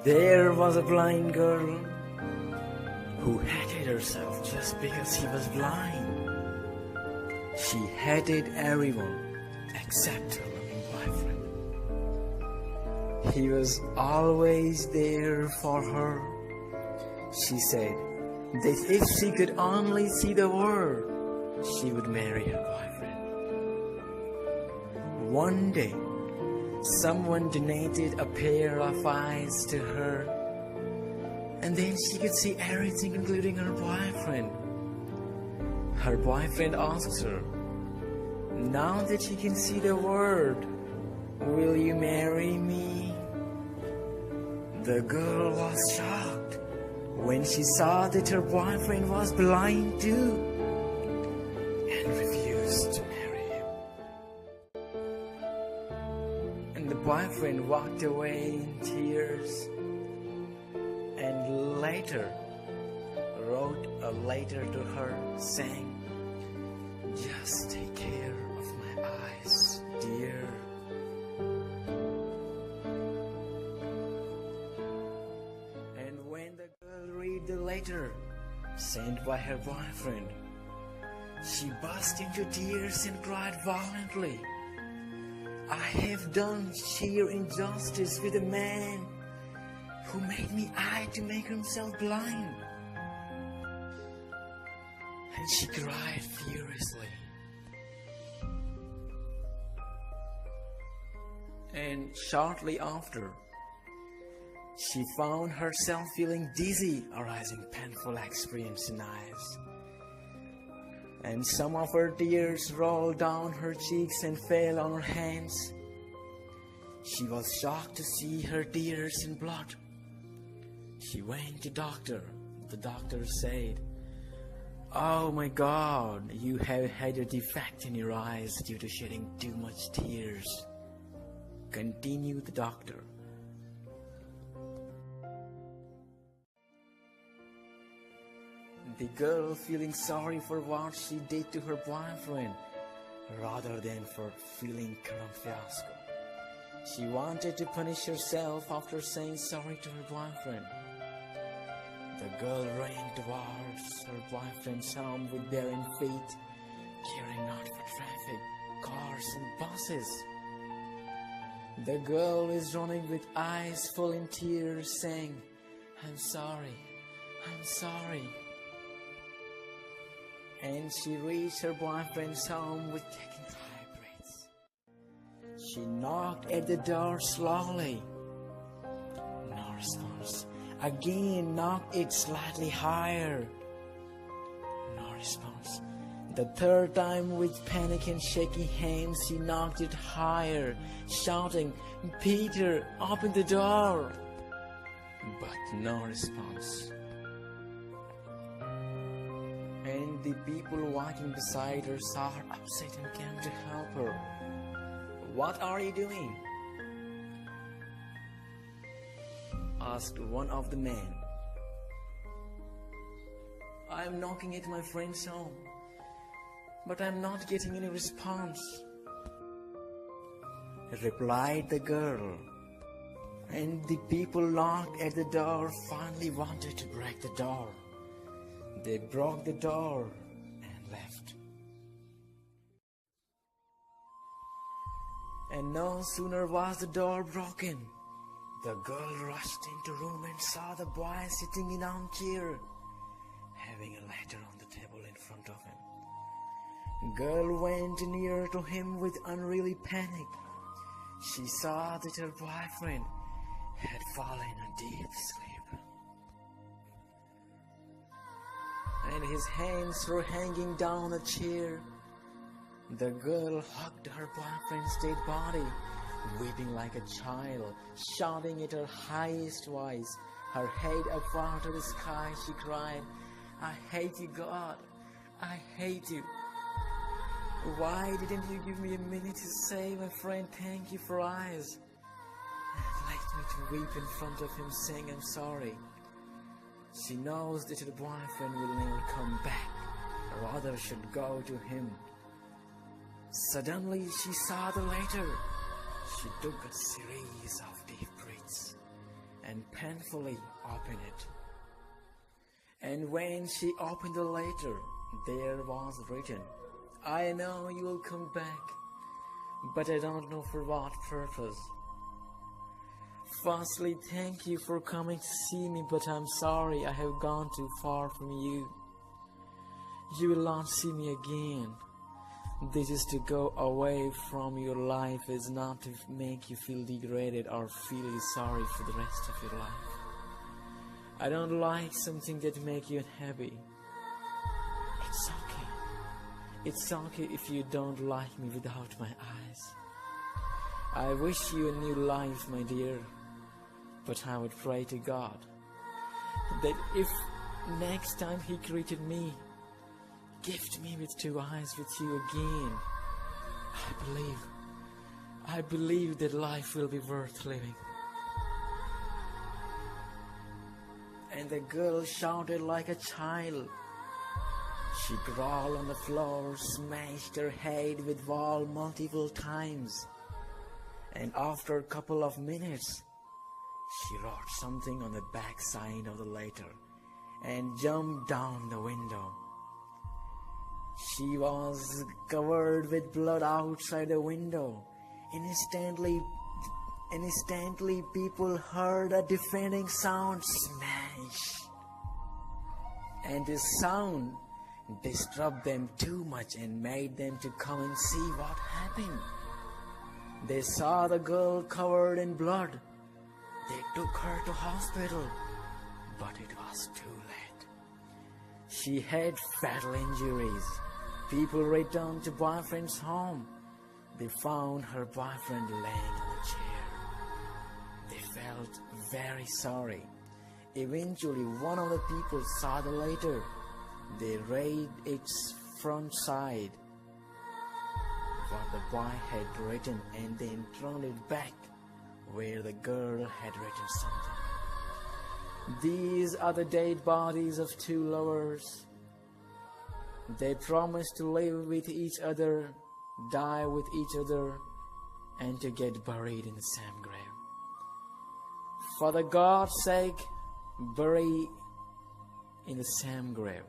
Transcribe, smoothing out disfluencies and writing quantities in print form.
There was a blind girl who hated herself just because she was blind. She hated everyone except her loving boyfriend. He was always there for her. She said that if she could only see the world, she would marry her boyfriend. One day, someone donated a pair of eyes to her, and then she could see everything, including her boyfriend. Her boyfriend asked her, "Now that you can see the world, will you marry me?" The girl was shocked when she saw that her boyfriend was blind too, and refused to marry him. And the boyfriend walked away in tears, and later wrote a letter to her saying, "Just take care of my eyes, dear." And when the girl read the letter sent by her boyfriend, she burst into tears and cried violently. "I have done sheer injustice with a man who made me eye to make himself blind." And she cried furiously. And shortly after, she found herself feeling dizzy, arising painful experience in eyes. And some of her tears rolled down her cheeks and fell on her hands. She was shocked to see her tears in blood. She went to doctor. The doctor said, "Oh my God, you have had a defect in your eyes due to shedding too much tears." Continued the doctor. The girl, feeling sorry for what she did to her boyfriend, rather than for feeling current fiasco. She wanted to punish herself after saying sorry to her boyfriend. The girl ran towards her boyfriend's home with bare feet, caring not for traffic, cars and buses. The girl is running with eyes full in tears, saying, "I'm sorry, I'm sorry." And she reached her boyfriend's home with taking high breaths. She knocked at the door slowly. No response. Again knocked it slightly higher. No response. The third time, with panic and shaky hands, she knocked it higher, shouting, "Peter, open the door!" But no response. And the people walking beside her saw her upset and came to help her. "What are you doing?" asked one of the men. "I'm knocking at my friend's home, but I'm not getting any response," replied the girl. And the people knocked at the door finally wanted to break the door. They broke the door and left. And no sooner was the door broken, the girl rushed into the room and saw the boy sitting in an armchair, having a letter on the table in front of him. Girl went near to him with unruly panic. She saw that her boyfriend had fallen a deep sleep, and his hands were hanging down a chair. The girl hugged her boyfriend's dead body, weeping like a child, shouting at her highest voice, her head upward to the sky. She cried, "I hate you, God. I hate you. Why didn't you give me a minute to say, my friend, thank you for eyes, and left me to weep in front of him, saying I'm sorry?" She knows that her boyfriend will never come back, rather should go to him. Suddenly she saw the letter. She took a series of deep breaths and painfully opened it. And when she opened the letter, there was written, "I know you will come back, but I don't know for what purpose. Firstly, thank you for coming to see me, but I'm sorry I have gone too far from you. You will not see me again. This is to go away from your life, is not to make you feel degraded or feel you sorry for the rest of your life. I don't like something that make you unhappy. It's okay. It's okay if you don't like me without my eyes. I wish you a new life, my dear, but I would pray to God that if next time He created me, gift me with two eyes with you again. I believe that life will be worth living." And the girl shouted like a child. She crawled on the floor, smashed her head with wall multiple times, and after a couple of minutes, she wrote something on the back side of the letter and jumped down the window. She was covered with blood outside the window. Instantly people heard a deafening sound, smash. And this sound disturbed them too much and made them to come and see what happened. They saw the girl covered in blood. They took her to hospital, but it was too late. She had fatal injuries. People returned to boyfriend's home. They found her boyfriend laying on a chair. They felt very sorry. Eventually, one of the people saw the letter. They read its front side, what the boy had written, and then turned it back where the girl had written something. "These are the dead bodies of two lovers. They promised to live with each other, die with each other, and to get buried in the same grave. For the God's sake, bury in the same grave."